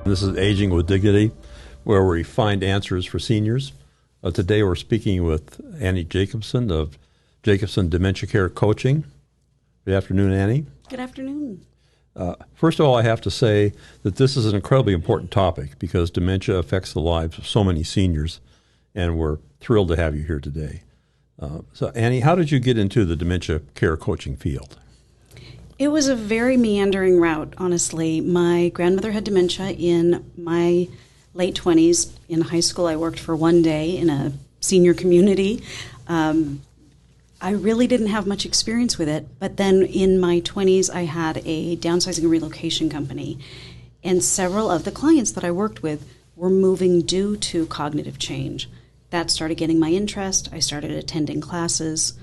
This is Aging with Dignity, where we find answers for seniors. Today we're speaking with Annie Jacobsen of Jacobsen Dementia Care Coaching. Good afternoon, Annie. Good afternoon. First of all, I have to say that this is an incredibly important topic because dementia affects the lives of so many seniors, and we're thrilled to have you here today. So, Annie, how did you get into the dementia care coaching field? It was a very meandering route, honestly. My grandmother had dementia in my late 20s. In high school, I worked for one day in a senior community. I really didn't have much experience with it, but then in my 20s, I had a downsizing and relocation company, and several of the clients that I worked with were moving due to cognitive change. That started getting my interest. I started attending classes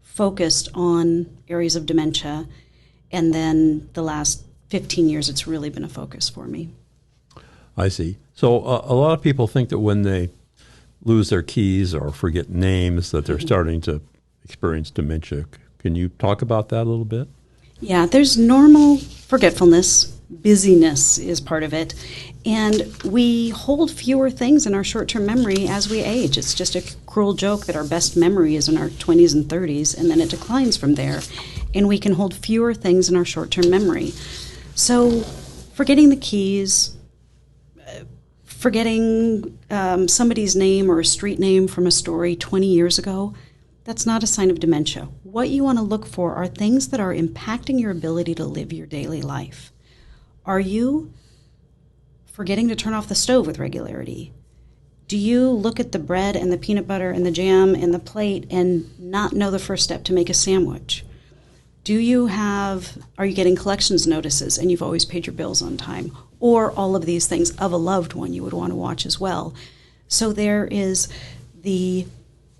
focused on areas of dementia, and then the last 15 years, it's really been a focus for me. I see. So a lot of people think that when they lose their keys or forget names that they're starting to experience dementia. Can you talk about that a little bit? Yeah, there's normal forgetfulness. Busyness is part of it. And we hold fewer things in our short-term memory as we age. It's just a cruel joke that our best memory is in our 20s and 30s, and then it declines from there. And we can hold fewer things in our short-term memory. So forgetting the keys, forgetting somebody's name or a street name from a story 20 years ago, that's not a sign of dementia. What you want to look for are things that are impacting your ability to live your daily life. Are you forgetting to turn off the stove with regularity? Do you look at the bread and the peanut butter and the jam and the plate and not know the first step to make a sandwich? Are you getting collections notices and you've always paid your bills on time? Or all of these things of a loved one you would want to watch as well. So there is the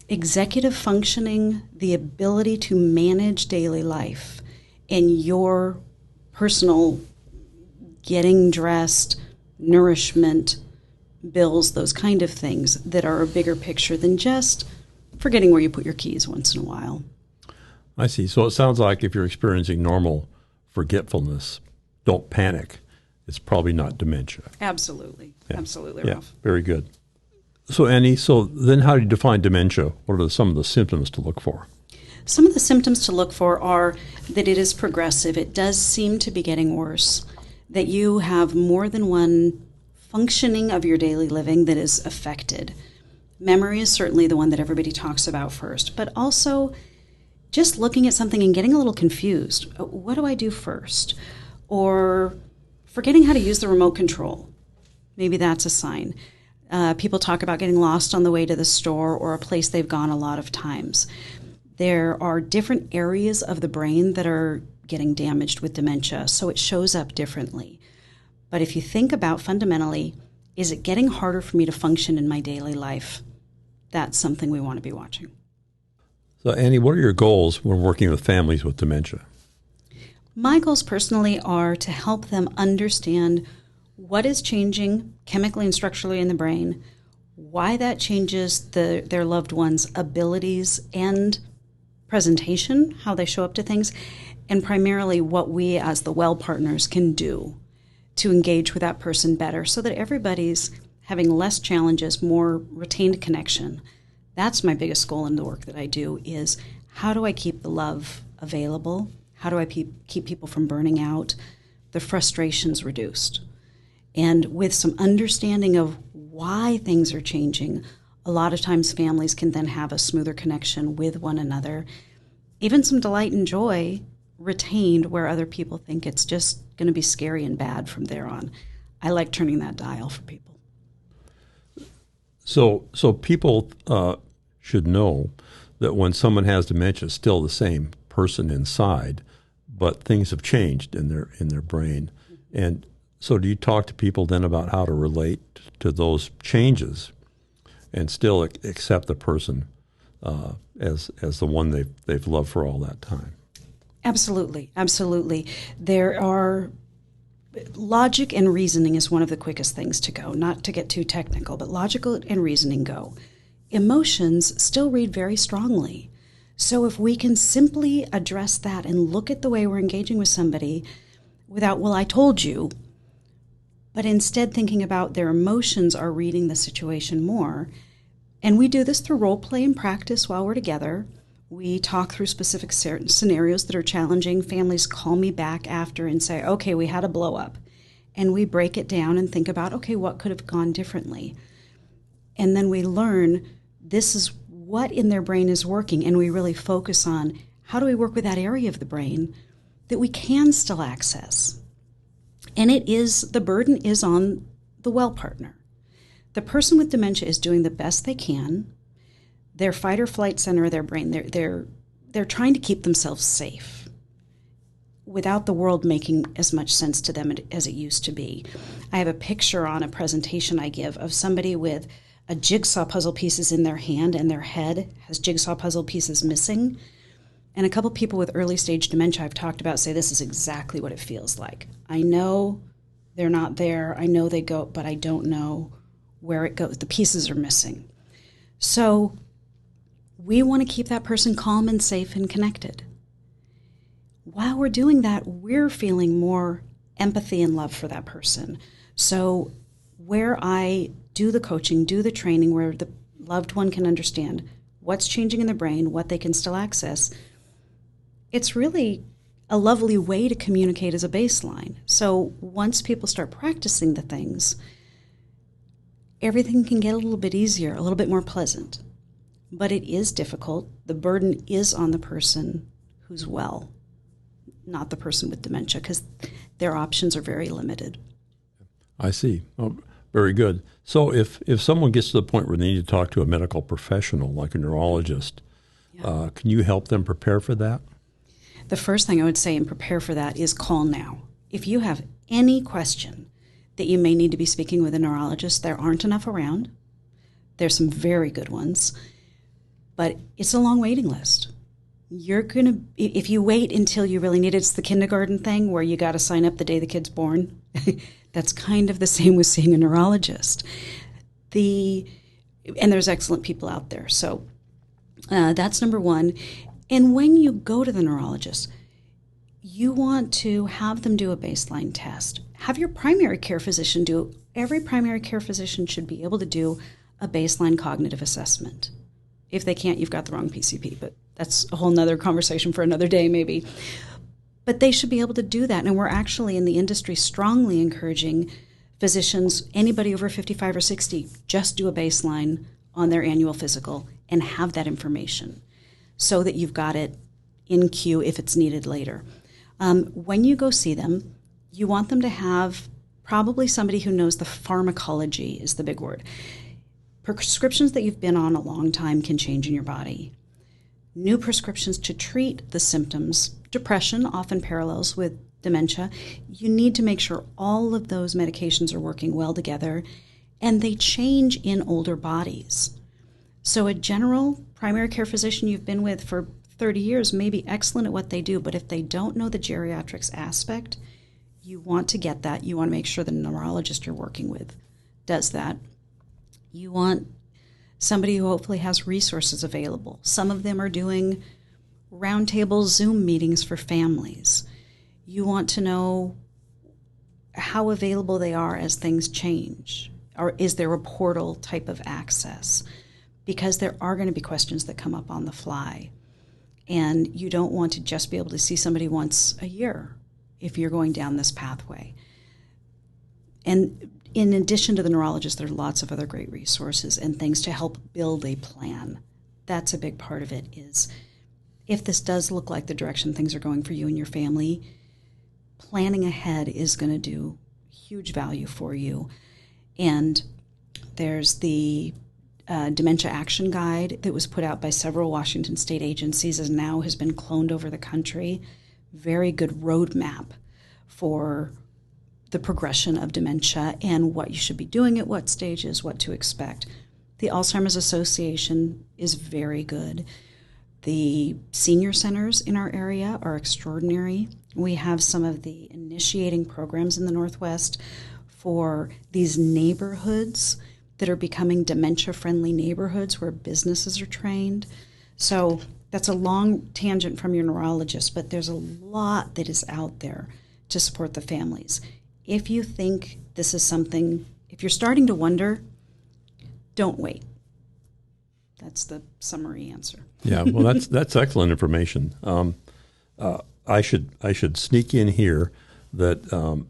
executive functioning, the ability to manage daily life, and your personal getting dressed, nourishment, bills, those kind of things that are a bigger picture than just forgetting where you put your keys once in a while. I see. So it sounds like if you're experiencing normal forgetfulness, don't panic. It's probably not dementia. Absolutely. Yeah. Absolutely, Ralph. Yeah, very good. So, Annie, then how do you define dementia? What are some of the symptoms to look for? Some of the symptoms to look for are that it is progressive. It does seem to be getting worse, that you have more than one functioning of your daily living that is affected. Memory is certainly the one that everybody talks about first, but also just looking at something and getting a little confused. What do I do first? Or forgetting how to use the remote control. Maybe that's a sign. People talk about getting lost on the way to the store or a place they've gone a lot of times. There are different areas of the brain that are getting damaged with dementia, so it shows up differently. But if you think about fundamentally, is it getting harder for me to function in my daily life? That's something we want to be watching. So, Annie, what are your goals when working with families with dementia? My goals personally are to help them understand what is changing chemically and structurally in the brain, why that changes their loved ones' abilities and presentation, how they show up to things, and primarily what we as the well partners can do to engage with that person better so that everybody's having less challenges, more retained connection. That's my biggest goal in the work that I do is how do I keep the love available? How do I keep people from burning out? The frustrations reduced. And with some understanding of why things are changing, a lot of times families can then have a smoother connection with one another. Even some delight and joy retained where other people think it's just going to be scary and bad from there on. I like turning that dial for people. So people should know that when someone has dementia, it's still the same person inside, but things have changed in their brain. And so do you talk to people then about how to relate to those changes and still accept the person as the one they've loved for all that time? Absolutely, absolutely. There are logic and reasoning is one of the quickest things to go, not to get too technical, but logical and reasoning go. Emotions still read very strongly. So if we can simply address that and look at the way we're engaging with somebody without, well, I told you, but instead thinking about their emotions are reading the situation more. And we do this through role play and practice while we're together. We talk through specific scenarios that are challenging. Families call me back after and say, okay, we had a blow up. And we break it down and think about, okay, what could have gone differently? And then we learn this is what in their brain is working, and we really focus on how do we work with that area of the brain that we can still access. And the burden is on the well partner. The person with dementia is doing the best they can. Their fight or flight center of their brain, they're trying to keep themselves safe without the world making as much sense to them as it used to be. I have a picture on a presentation I give of somebody with a jigsaw puzzle pieces in their hand, and their head has jigsaw puzzle pieces missing. And a couple people with early stage dementia I've talked about say this is exactly what it feels like. I know they're not there. I know they go, but I don't know where it goes. The pieces are missing. So we want to keep that person calm and safe and connected. While we're doing that, we're feeling more empathy and love for that person. So where I do the coaching, do the training, where the loved one can understand what's changing in the brain, what they can still access, it's really a lovely way to communicate as a baseline. So once people start practicing the things, everything can get a little bit easier, a little bit more pleasant. But it is difficult. The burden is on the person who's well, not the person with dementia, because their options are very limited. I see. Oh, very good. So if someone gets to the point where they need to talk to a medical professional, like a neurologist, can you help them prepare for that? The first thing I would say and prepare for that is call now. If you have any question that you may need to be speaking with a neurologist, there aren't enough around. There's some very good ones, but it's a long waiting list. If you wait until you really need it, it's the kindergarten thing where you got to sign up the day the kid's born. That's kind of the same with seeing a neurologist. And there's excellent people out there. So that's number one. And when you go to the neurologist, you want to have them do a baseline test. Have your primary care physician do. Every primary care physician should be able to do a baseline cognitive assessment. If they can't, you've got the wrong PCP, but that's a whole nother conversation for another day maybe. But they should be able to do that. And we're actually in the industry strongly encouraging physicians, anybody over 55 or 60, just do a baseline on their annual physical and have that information so that you've got it in queue if it's needed later. When you go see them, you want them to have probably somebody who knows the pharmacology is the big word. Prescriptions that you've been on a long time can change in your body. New prescriptions to treat the symptoms, depression often parallels with dementia. You need to make sure all of those medications are working well together, and they change in older bodies. So a general primary care physician you've been with for 30 years may be excellent at what they do, but if they don't know the geriatrics aspect, you want to get that. You want to make sure the neurologist you're working with does that. You want somebody who hopefully has resources available. Some of them are doing roundtable Zoom meetings for families. You want to know how available they are as things change, or is there a portal type of access? Because there are going to be questions that come up on the fly. And you don't want to just be able to see somebody once a year if you're going down this pathway. And in addition to the neurologist, there are lots of other great resources and things to help build a plan. That's a big part of it is if this does look like the direction things are going for you and your family, planning ahead is going to do huge value for you. And there's the Dementia Action Guide that was put out by several Washington state agencies and now has been cloned over the country. Very good roadmap for the progression of dementia and what you should be doing at what stages, what to expect. The Alzheimer's Association is very good. The senior centers in our area are extraordinary. We have some of the initiating programs in the Northwest for these neighborhoods that are becoming dementia-friendly neighborhoods where businesses are trained. So that's a long tangent from your neurologist, but there's a lot that is out there to support the families. if you think this is something, if you're starting to wonder, don't wait. That's the summary answer. Yeah, well, that's excellent information. I should sneak in here that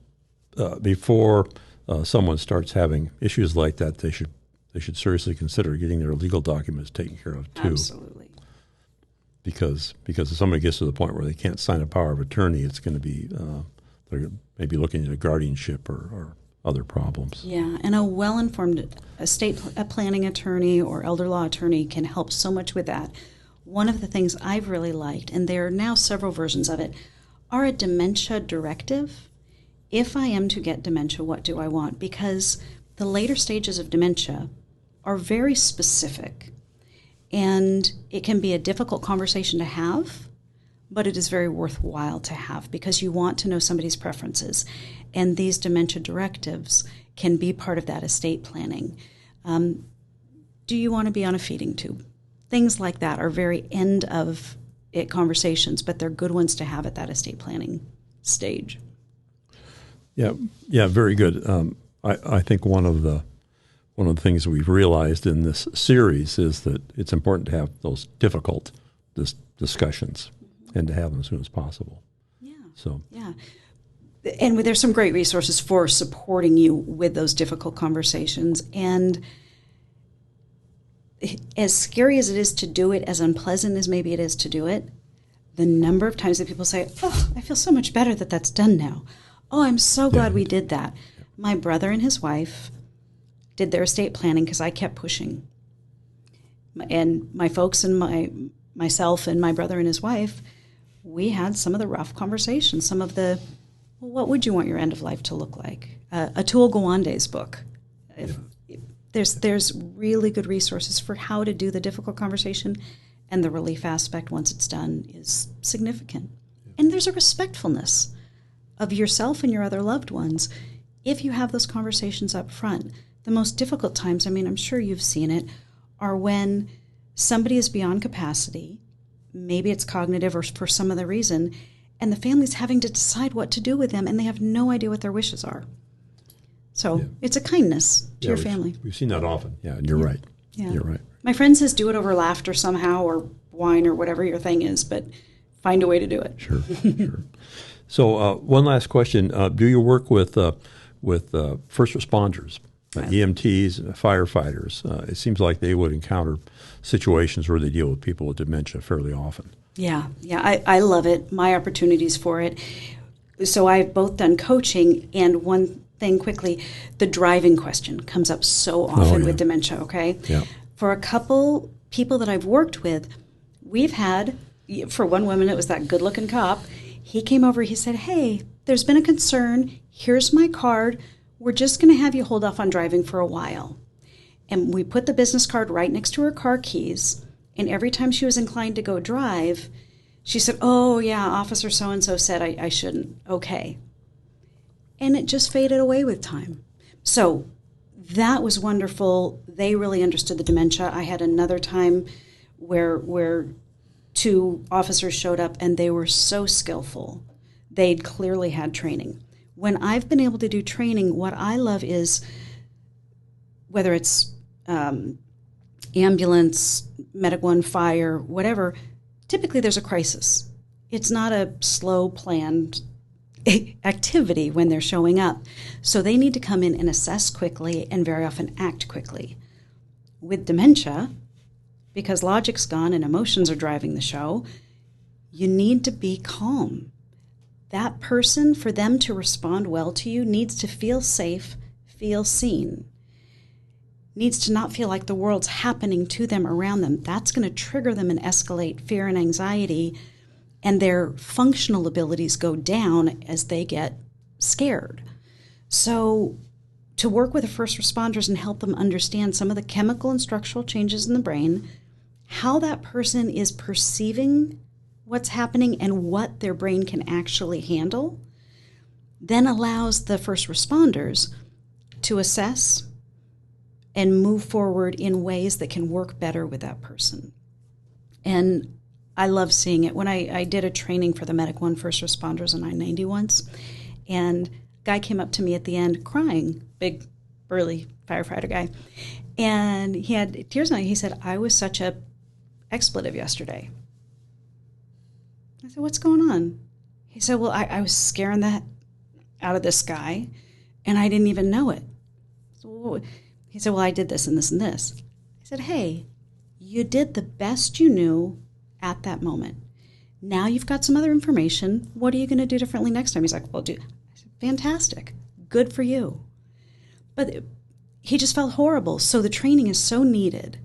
before someone starts having issues like that, they should seriously consider getting their legal documents taken care of too. Absolutely. Because if somebody gets to the point where they can't sign a power of attorney, it's going to be they're maybe looking at a guardianship or other problems. Yeah, and a well-informed estate planning attorney or elder law attorney can help so much with that. One of the things I've really liked, and there are now several versions of it, are a dementia directive. If I am to get dementia, what do I want? Because the later stages of dementia are very specific, and it can be a difficult conversation to have, but it is very worthwhile to have because you want to know somebody's preferences. And these dementia directives can be part of that estate planning. Do you want to be on a feeding tube? Things like that are very end of it conversations, but they're good ones to have at that estate planning stage. Yeah, very good. I think one of the things we've realized in this series is that it's important to have those difficult discussions and to have them as soon as possible. Yeah. So yeah. And there's some great resources for supporting you with those difficult conversations. And as scary as it is to do it, as unpleasant as maybe it is to do it, the number of times that people say, oh, I feel so much better that that's done now. Oh, I'm so glad we did that. My brother and his wife did their estate planning because I kept pushing. And my folks and myself and my brother and his wife, we had some of the rough conversations, some of the, well, what would you want your end of life to look like? Atul Gawande's book. There's really good resources for how to do the difficult conversation, and the relief aspect once it's done is significant. And there's a respectfulness of yourself and your other loved ones if you have those conversations up front. The most difficult times, I mean, I'm sure you've seen it, are when somebody is beyond capacity, maybe it's cognitive or for some other reason, and the family's having to decide what to do with them, and they have no idea what their wishes are. So it's a kindness to your family. We've seen that often. Yeah, and you're right. Yeah. You're right. My friend says do it over laughter somehow or wine or whatever your thing is, but find a way to do it. Sure, sure. So one last question. Do you work with first responders, EMTs, firefighters? It seems like they would encounter situations where they deal with people with dementia fairly often. Yeah, I love it. My opportunities for it. So I've both done coaching, and one thing quickly, the driving question comes up so often with dementia, okay? Yeah. For a couple people that I've worked with, we've had, for one woman, it was that good-looking cop. He came over, he said, hey, there's been a concern. Here's my card. We're just going to have you hold off on driving for a while. And we put the business card right next to her car keys, and every time she was inclined to go drive, she said, oh, yeah, Officer so-and-so said I shouldn't. Okay. And it just faded away with time. So that was wonderful. They really understood the dementia. I had another time where two officers showed up, and they were so skillful. They'd clearly had training. When I've been able to do training, what I love is, whether it's ambulance, medic one, fire, whatever, typically there's a crisis. It's not a slow, planned activity when they're showing up. So they need to come in and assess quickly and very often act quickly. With dementia, because logic's gone and emotions are driving the show, you need to be calm. That person, for them to respond well to you, needs to feel safe, feel seen, needs to not feel like the world's happening to them, around them. That's going to trigger them and escalate fear and anxiety, and their functional abilities go down as they get scared. So to work with the first responders and help them understand some of the chemical and structural changes in the brain, how that person is perceiving what's happening and what their brain can actually handle, then allows the first responders to assess and move forward in ways that can work better with that person. And I love seeing it. When I did a training for the Medic One first responders in I-90 once, and Guy came up to me at the end crying, big, burly firefighter guy. And he had tears in his eyes. He said, I was such a expletive yesterday. I said, what's going on? He said, well, I was scaring that out of this guy, and I didn't even know it. So he said, well, I did this and this and this. I said, hey, you did the best you knew at that moment. Now you've got some other information. What are you going to do differently next time? He's like, well, I said, fantastic. Good for you. But he just felt horrible. So the training is so needed.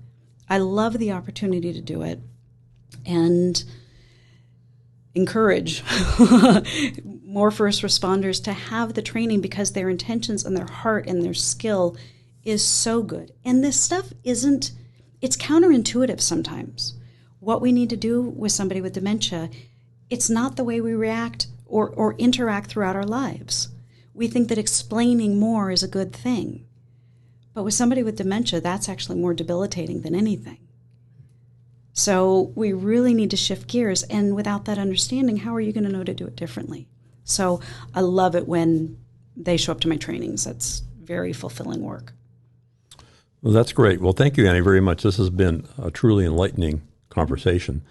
I love the opportunity to do it and encourage more first responders to have the training, because their intentions and their heart and their skill is so good. And this stuff it's counterintuitive sometimes. What we need to do with somebody with dementia, it's not the way we react or interact throughout our lives. We think that explaining more is a good thing. But with somebody with dementia, that's actually more debilitating than anything. So we really need to shift gears. And without that understanding, how are you going to know to do it differently? So I love it when they show up to my trainings. That's very fulfilling work. Well, that's great. Well, thank you, Annie, very much. This has been a truly enlightening conversation.